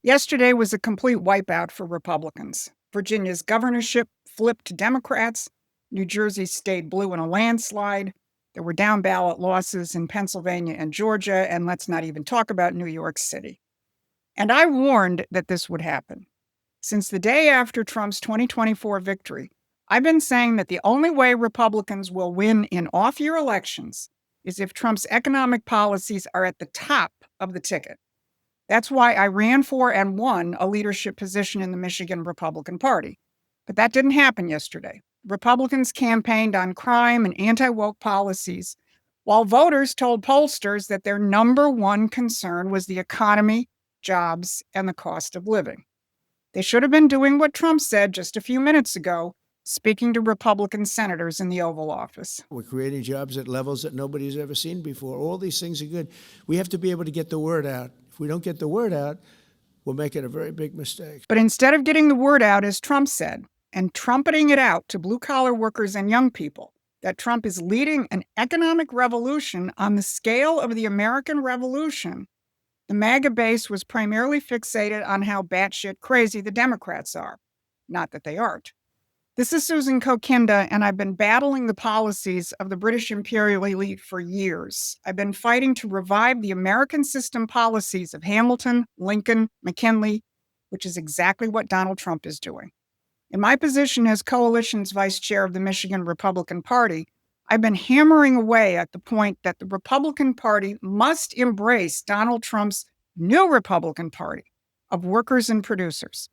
Yesterday was a complete wipeout for Republicans. Virginia's governorship flipped to Democrats. New Jersey stayed blue in a landslide. There were down ballot losses in Pennsylvania and Georgia, and let's not even talk about New York City. And I warned that this would happen. Since the day after Trump's 2024 victory, I've been saying that the only way Republicans will win in off-year elections is if Trump's economic policies are at the top of the ticket. That's why I ran for and won a leadership position in the Michigan Republican Party. But that didn't happen yesterday. Republicans campaigned on crime and anti-woke policies, while voters told pollsters that their number one concern was the economy, jobs, and the cost of living. They should have been doing what Trump said just a few minutes ago, speaking to Republican senators in the Oval Office. We're creating jobs at levels that nobody's ever seen before. All these things are good. We have to be able to get the word out. If we don't get the word out, we're making a very big mistake. But instead of getting the word out, as Trump said, and trumpeting it out to blue-collar workers and young people, that Trump is leading an economic revolution on the scale of the American Revolution, the MAGA base was primarily fixated on how batshit crazy the Democrats are. Not that they aren't. This is Susan Kokinda, and I've been battling the policies of the British imperial elite for years. I've been fighting to revive the American system policies of Hamilton, Lincoln, McKinley, which is exactly what Donald Trump is doing. In my position as coalition's vice chair of the Michigan Republican Party, I've been hammering away at the point that the Republican Party must embrace Donald Trump's new Republican Party of workers and producers.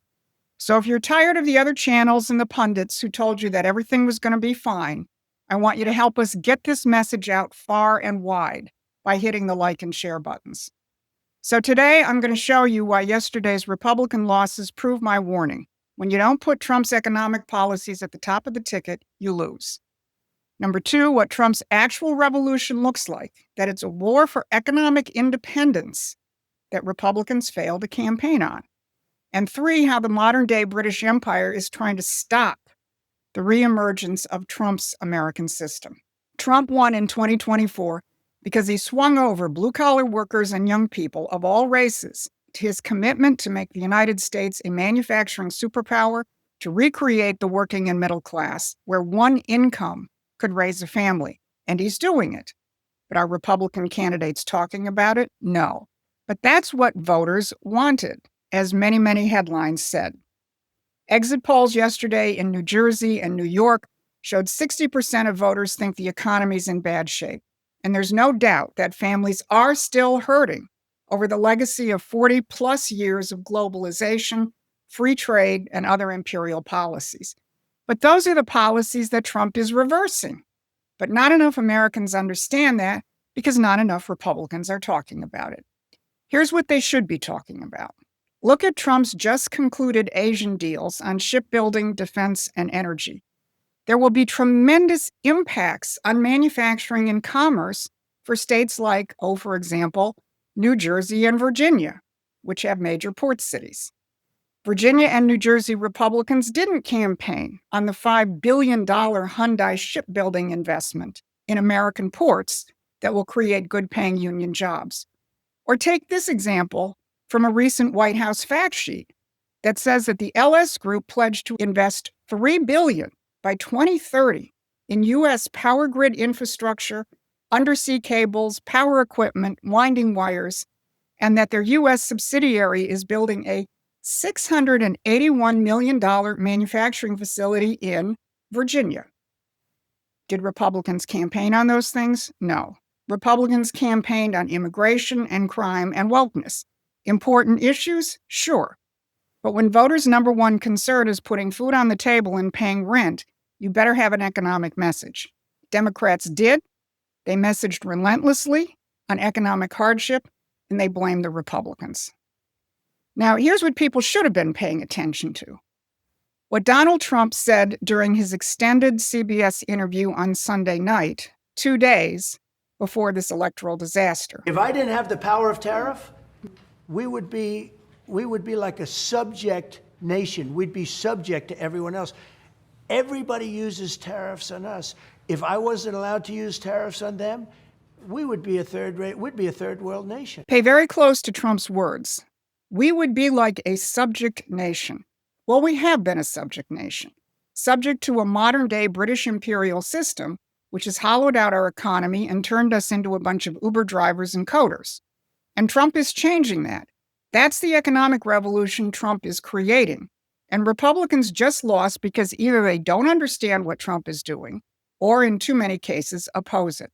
So if you're tired of the other channels and the pundits who told you that everything was going to be fine, I want you to help us get this message out far and wide by hitting the like and share buttons. So today I'm going to show you why yesterday's Republican losses prove my warning. When you don't put Trump's economic policies at the top of the ticket, you lose. Number two, what Trump's actual revolution looks like, that it's a war for economic independence that Republicans fail to campaign on. And three, how the modern-day British Empire is trying to stop the reemergence of Trump's American system. Trump won in 2024 because he swung over blue-collar workers and young people of all races to his commitment to make the United States a manufacturing superpower, to recreate the working and middle class, where one income could raise a family. And he's doing it. But are Republican candidates talking about it? No. But that's what voters wanted, as many, many headlines said. Exit polls yesterday in New Jersey and New York showed 60% of voters think the economy's in bad shape. And there's no doubt that families are still hurting over the legacy of 40-plus years of globalization, free trade, and other imperial policies. But those are the policies that Trump is reversing. But not enough Americans understand that because not enough Republicans are talking about it. Here's what they should be talking about. Look at Trump's just concluded Asian deals on shipbuilding, defense, and energy. There will be tremendous impacts on manufacturing and commerce for states like, for example, New Jersey and Virginia, which have major port cities. Virginia and New Jersey Republicans didn't campaign on the $5 billion Hyundai shipbuilding investment in American ports that will create good-paying union jobs. Or take this example from a recent White House fact sheet that says that the LS Group pledged to invest $3 billion by 2030 in U.S. power grid infrastructure, undersea cables, power equipment, winding wires, and that their U.S. subsidiary is building a $681 million manufacturing facility in Virginia. Did Republicans campaign on those things? No. Republicans campaigned on immigration and crime and wokeness. Important issues? Sure. But when voters' number one concern is putting food on the table and paying rent, you better have an economic message. Democrats did. They messaged relentlessly on economic hardship, and they blamed the Republicans. Now, here's what people should have been paying attention to. What Donald Trump said during his extended CBS interview on Sunday night, 2 days before this electoral disaster. If I didn't have the power of tariff, we would be like a subject nation. We'd be subject to everyone else. Everybody uses tariffs on us. If I wasn't allowed to use tariffs on them, we'd be a third world nation. Pay very close to Trump's words. We would be like a subject nation. Well, we have been a subject nation, subject to a modern-day British imperial system, which has hollowed out our economy and turned us into a bunch of Uber drivers and coders. And Trump is changing that. That's the economic revolution Trump is creating. And Republicans just lost because either they don't understand what Trump is doing, or in too many cases, oppose it.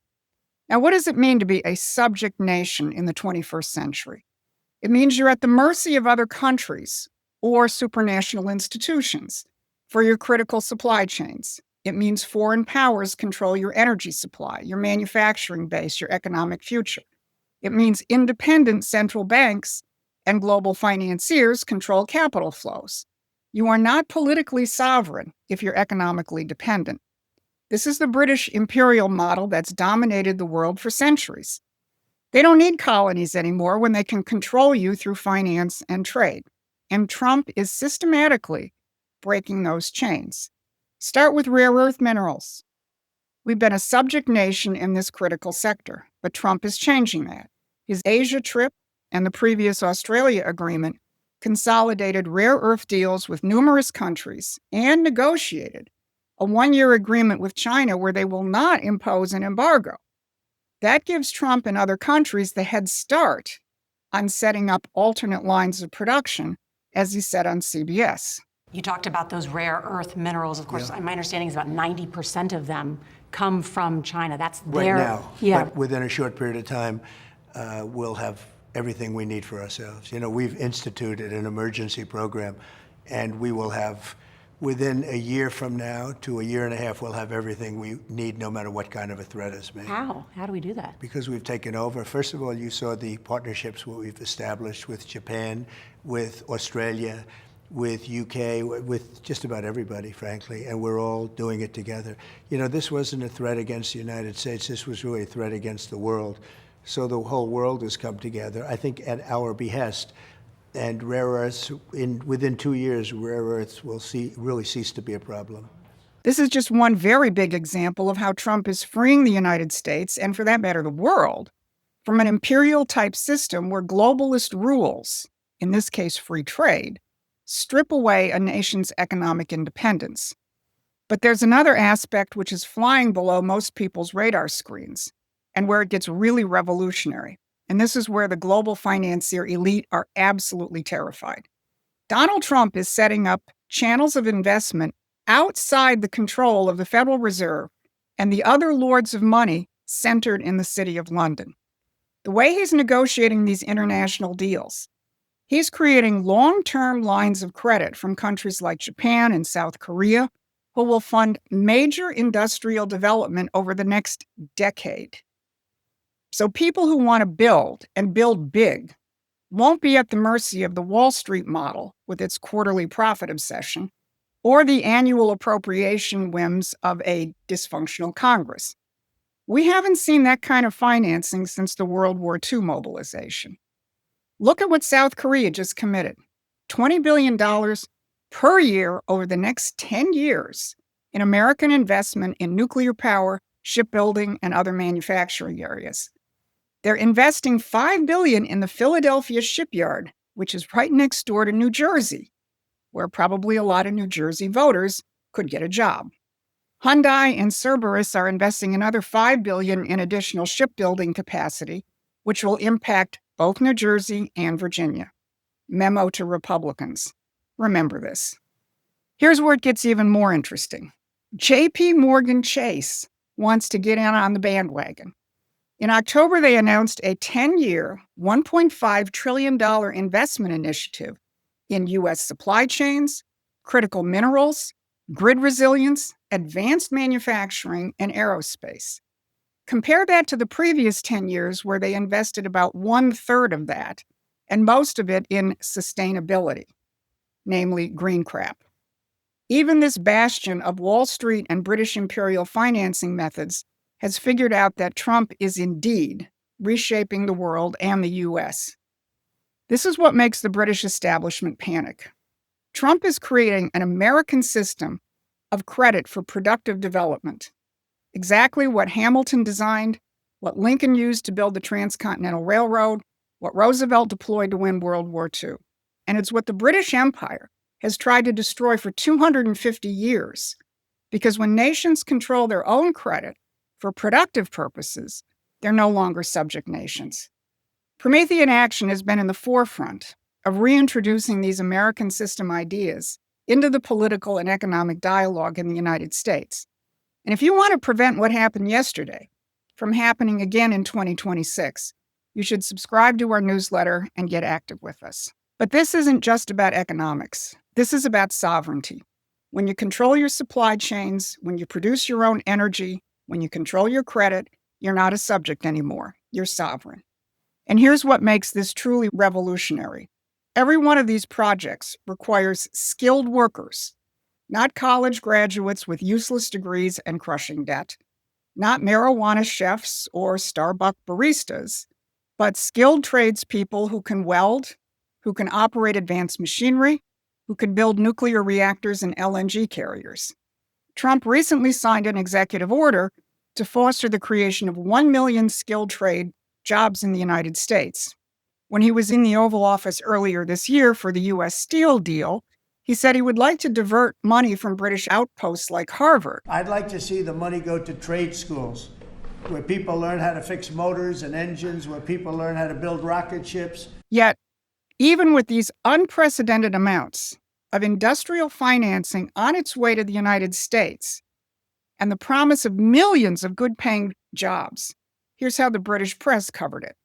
Now, what does it mean to be a subject nation in the 21st century? It means you're at the mercy of other countries or supranational institutions for your critical supply chains. It means foreign powers control your energy supply, your manufacturing base, your economic future. It means independent central banks and global financiers control capital flows. You are not politically sovereign if you're economically dependent. This is the British imperial model that's dominated the world for centuries. They don't need colonies anymore when they can control you through finance and trade. And Trump is systematically breaking those chains. Start with rare earth minerals. We've been a subject nation in this critical sector, but Trump is changing that. His Asia trip and the previous Australia agreement consolidated rare earth deals with numerous countries and negotiated a one-year agreement with China where they will not impose an embargo. That gives Trump and other countries the head start on setting up alternate lines of production, as he said on CBS. You talked about those rare earth minerals. Of course, my understanding is about 90% of them come from China. That's their... Right now. Yeah. But within a short period of time, we'll have everything we need for ourselves. You know, we've instituted an emergency program, and we will have, within a year from now to a year and a half, we'll have everything we need, no matter what kind of a threat is made. How? How do we do that? Because we've taken over. First of all, you saw the partnerships we've established with Japan, with Australia, with UK, with just about everybody, frankly, and we're all doing it together. You know, this wasn't a threat against the United States. This was really a threat against the world. So the whole world has come together, I think, at our behest. And rare earths, within 2 years, rare earths will really cease to be a problem. This is just one very big example of how Trump is freeing the United States, and for that matter, the world, from an imperial-type system where globalist rules, in this case free trade, strip away a nation's economic independence. But there's another aspect which is flying below most people's radar screens, and where it gets really revolutionary. And this is where the global financier elite are absolutely terrified. Donald Trump is setting up channels of investment outside the control of the Federal Reserve and the other lords of money centered in the City of London. The way he's negotiating these international deals, he's creating long-term lines of credit from countries like Japan and South Korea, who will fund major industrial development over the next decade. So people who want to build and build big won't be at the mercy of the Wall Street model with its quarterly profit obsession or the annual appropriation whims of a dysfunctional Congress. We haven't seen that kind of financing since the World War II mobilization. Look at what South Korea just committed. $20 billion per year over the next 10 years in American investment in nuclear power, shipbuilding, and other manufacturing areas. They're investing $5 billion in the Philadelphia shipyard, which is right next door to New Jersey, where probably a lot of New Jersey voters could get a job. Hyundai and Cerberus are investing another $5 billion in additional shipbuilding capacity, which will impact both New Jersey and Virginia. Memo to Republicans. Remember this. Here's where it gets even more interesting. J.P. Morgan Chase wants to get in on the bandwagon. In October, they announced a 10-year, $1.5 trillion investment initiative in U.S. supply chains, critical minerals, grid resilience, advanced manufacturing, and aerospace. Compare that to the previous 10 years where they invested about 1/3 of that, and most of it in sustainability, namely green crap. Even this bastion of Wall Street and British imperial financing methods has figured out that Trump is indeed reshaping the world and the U.S. This is what makes the British establishment panic. Trump is creating an American system of credit for productive development. Exactly what Hamilton designed, what Lincoln used to build the Transcontinental Railroad, what Roosevelt deployed to win World War II. And it's what the British Empire has tried to destroy for 250 years. Because when nations control their own credit for productive purposes, they're no longer subject nations. Promethean Action has been in the forefront of reintroducing these American system ideas into the political and economic dialogue in the United States. And if you want to prevent what happened yesterday from happening again in 2026, you should subscribe to our newsletter and get active with us. But this isn't just about economics. This is about sovereignty. When you control your supply chains, when you produce your own energy, when you control your credit, you're not a subject anymore. You're sovereign. And here's what makes this truly revolutionary. Every one of these projects requires skilled workers, not college graduates with useless degrees and crushing debt, not marijuana chefs or Starbucks baristas, but skilled tradespeople who can weld, who can operate advanced machinery, who can build nuclear reactors and LNG carriers. Trump recently signed an executive order to foster the creation of 1 million skilled trade jobs in the United States. When he was in the Oval Office earlier this year for the U.S. Steel deal, he said he would like to divert money from British outposts like Harvard. I'd like to see the money go to trade schools, where people learn how to fix motors and engines, where people learn how to build rocket ships. Yet, even with these unprecedented amounts of industrial financing on its way to the United States and the promise of millions of good-paying jobs, here's how the British press covered it.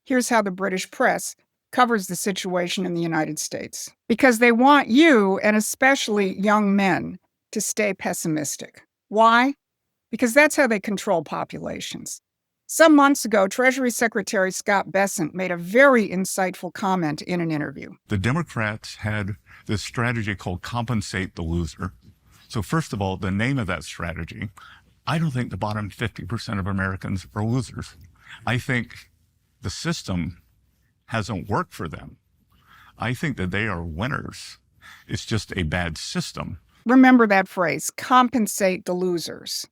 Here's how the British press covers the situation in the United States. Because they want you, and especially young men, to stay pessimistic. Why? Because that's how they control populations. Some months ago, Treasury Secretary Scott Bessent made a very insightful comment in an interview. The Democrats had this strategy called compensate the loser. So first of all, the name of that strategy, I don't think the bottom 50% of Americans are losers. I think the system hasn't worked for them. I think that they are winners. It's just a bad system. Remember that phrase, compensate the losers.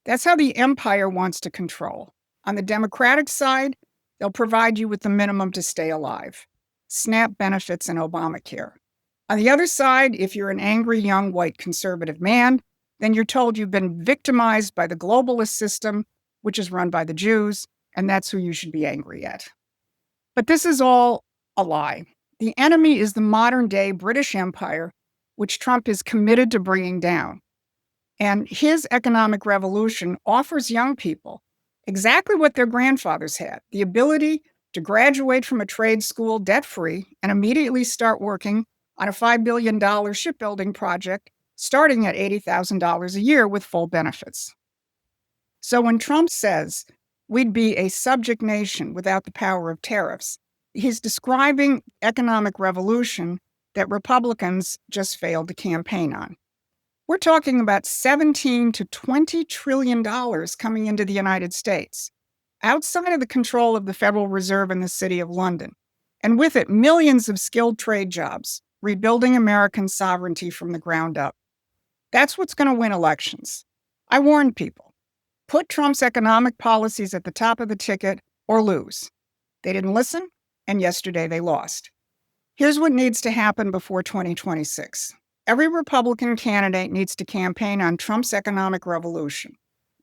That's how the empire wants to control. On the Democratic side, they'll provide you with the minimum to stay alive, SNAP benefits and Obamacare. On the other side, if you're an angry young white conservative man, then you're told you've been victimized by the globalist system, which is run by the Jews, and that's who you should be angry at. But this is all a lie. The enemy is the modern-day British Empire, which Trump is committed to bringing down. And his economic revolution offers young people exactly what their grandfathers had, the ability to graduate from a trade school debt-free and immediately start working on a $5 billion shipbuilding project starting at $80,000 a year with full benefits. So when Trump says we'd be a subject nation without the power of tariffs, he's describing economic revolution that Republicans just failed to campaign on. We're talking about $17 to $20 trillion coming into the United States, outside of the control of the Federal Reserve in the City of London, and with it, millions of skilled trade jobs, rebuilding American sovereignty from the ground up. That's what's going to win elections. I warned people, put Trump's economic policies at the top of the ticket or lose. They didn't listen, and yesterday they lost. Here's what needs to happen before 2026. Every Republican candidate needs to campaign on Trump's economic revolution.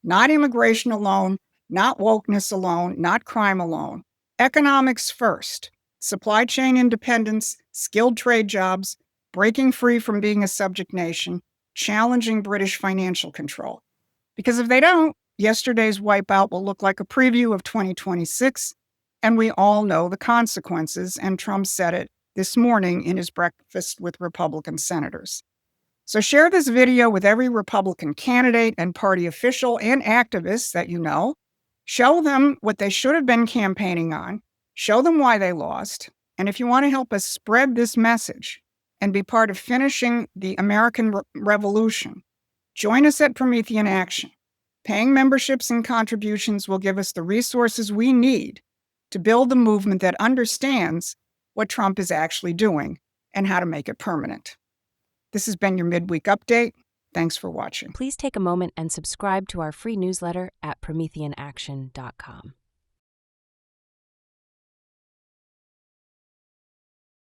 Not immigration alone, not wokeness alone, not crime alone. Economics first. Supply chain independence, skilled trade jobs, breaking free from being a subject nation, challenging British financial control. Because if they don't, yesterday's wipeout will look like a preview of 2026, and we all know the consequences, and Trump said it this morning in his breakfast with Republican senators. So share this video with every Republican candidate and party official and activists that you know. Show them what they should have been campaigning on. Show them why they lost. And if you want to help us spread this message and be part of finishing the American Revolution, join us at Promethean Action. Paying memberships and contributions will give us the resources we need to build the movement that understands what Trump is actually doing and how to make it permanent. This has been your Midweek Update. Thanks for watching. Please take a moment and subscribe to our free newsletter at prometheanaction.com.